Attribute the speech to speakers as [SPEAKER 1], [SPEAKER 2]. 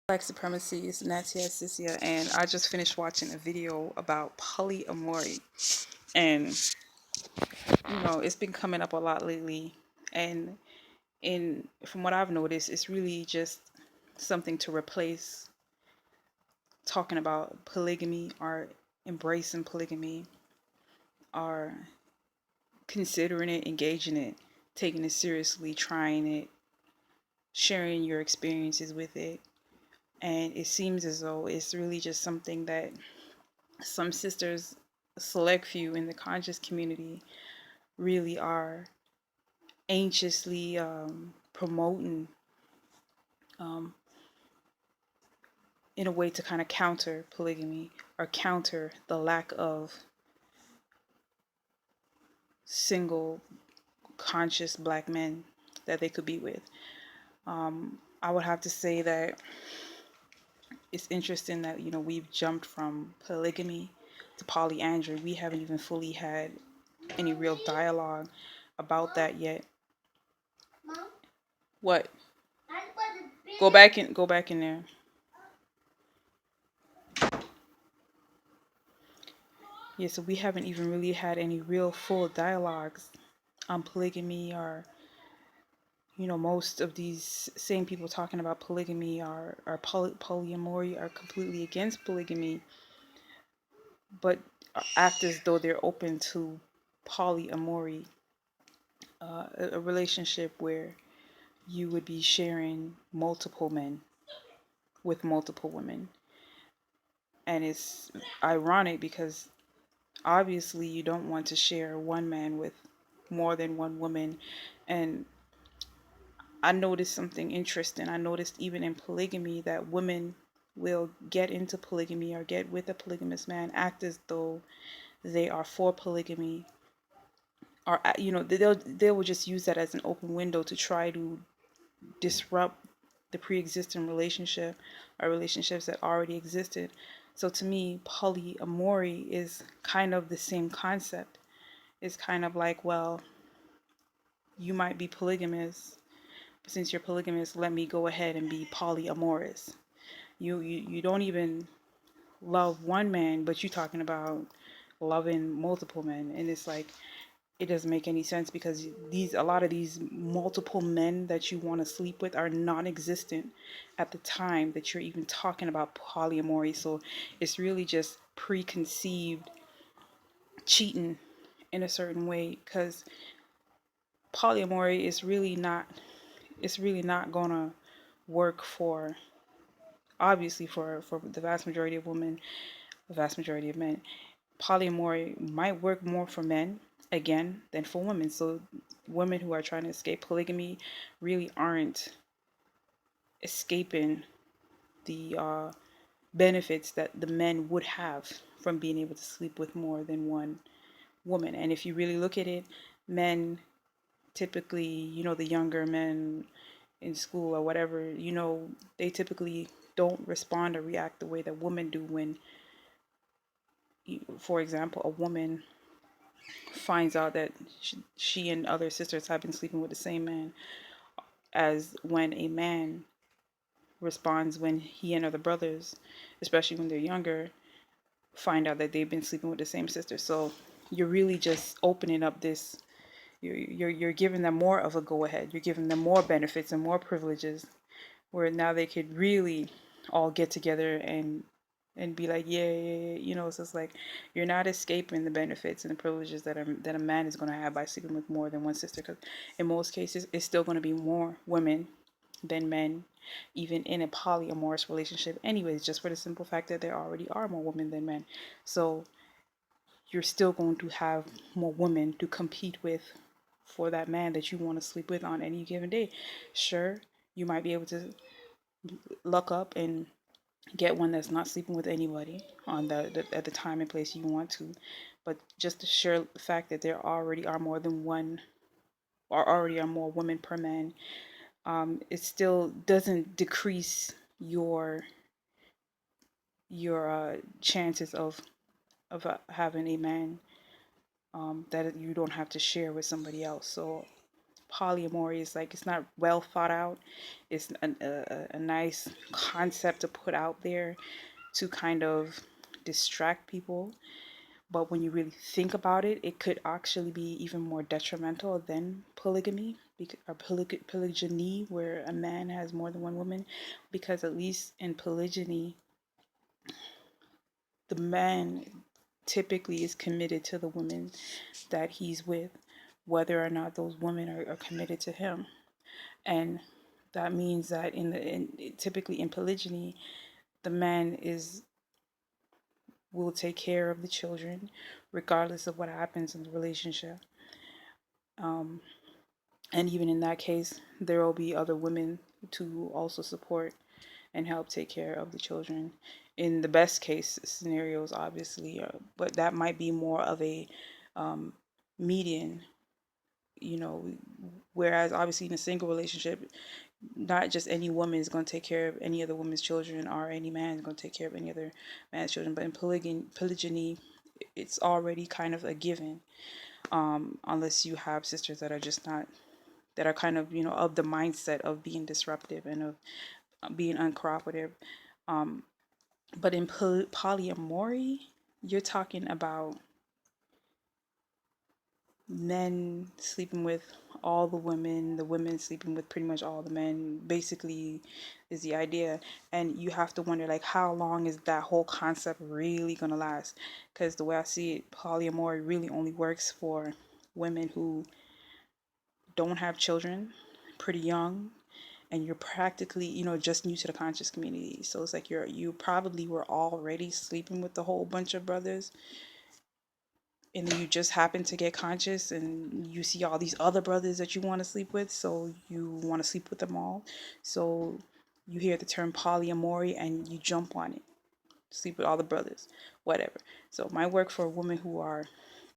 [SPEAKER 1] Black Supremacy is Nattyisisyah, and I just finished watching a video about polyamory, and it's been coming up a lot lately. And from what I've noticed, it's really just something to replace talking about polygamy or embracing polygamy or considering it, engaging it, taking it seriously, trying it, sharing your experiences with it. And it seems as though it's really just something that some sisters, a select few in the conscious community, really are anxiously promoting um, in a way to kind of counter polygamy or counter the lack of single conscious black men that they could be with. I would have to say that it's interesting that we've jumped from polygamy to polyandry. We haven't even fully had any real dialogue about that yet. What? Go back in there. Yeah, so we haven't even really had any real full dialogues on polygamy, or most of these same people talking about polygamy are polyamory are completely against polygamy, but act as though they're open to polyamory, a relationship where you would be sharing multiple men with multiple women. And it's ironic because obviously you don't want to share one man with more than one woman. And I noticed something interesting. I noticed even in polygamy that women will get into polygamy or get with a polygamous man, act as though they are for polygamy, or they will just use that as an open window to try to disrupt the pre-existing relationship or relationships that already existed. So to me, polyamory is kind of the same concept. It's kind of like, well, you might be polygamous, but since you're polygamous, let me go ahead and be polyamorous. You don't even love one man, but you're talking about loving multiple men, and it's like it doesn't make any sense because a lot of these multiple men that you want to sleep with are non-existent at the time that you're even talking about polyamory. So it's really just preconceived cheating in a certain way, because polyamory is really not, it's really not gonna work for, obviously, for the vast majority of women, the vast majority of men. Polyamory might work more for men, again, than for women. So women who are trying to escape polygamy really aren't escaping the benefits that the men would have from being able to sleep with more than one woman. And if you really look at it, men typically, the younger men in school or whatever, they typically don't respond or react the way that women do when, for example, a woman finds out that she and other sisters have been sleeping with the same man, as when a man responds when he and other brothers, especially when they're younger, find out that they've been sleeping with the same sister. So you're really just opening up this. You're giving them more of a go ahead. You're giving them more benefits and more privileges, where now they could really all get together and be like, yeah, yeah, yeah. So it's like you're not escaping the benefits and the privileges that a man is going to have by sleeping with more than one sister. Because in most cases, it's still going to be more women than men, even in a polyamorous relationship. Anyways, just for the simple fact that there already are more women than men. So you're still going to have more women to compete with for that man that you want to sleep with on any given day. Sure, you might be able to look up and get one that's not sleeping with anybody on the at the time and place you want to, but just the sheer fact that there already are more than one, or already are more women per man, it still doesn't decrease your chances of having a man that you don't have to share with somebody else. So polyamory is like, it's not well thought out. It's a nice concept to put out there to kind of distract people. But when you really think about it, it could actually be even more detrimental than polygamy, or polygyny, where a man has more than one woman. Because at least in polygyny, the man typically is committed to the women that he's with, whether or not those women are committed to him. And that means that typically in polygyny, the man will take care of the children regardless of what happens in the relationship. Um, and even in that case, there will be other women to also support and help take care of the children. In the best case scenarios, obviously, but that might be more of a um, median, you know, whereas obviously in a single relationship, not just any woman is going to take care of any other woman's children, or any man is going to take care of any other man's children. But in polygyny, it's already kind of a given, unless you have sisters that are just not, that are kind of, of the mindset of being disruptive and of being uncooperative. Um, but in polyamory, you're talking about men sleeping with all the women sleeping with pretty much all the men, basically, is the idea. And you have to wonder, like, how long is that whole concept really gonna last? Because the way I see it, polyamory really only works for women who don't have children, pretty young, and you're practically, just new to the conscious community. So it's like you probably were already sleeping with a whole bunch of brothers, and then you just happen to get conscious and you see all these other brothers that you want to sleep with, so you want to sleep with them all. So you hear the term polyamory and you jump on it, sleep with all the brothers, whatever. So it might work for women who are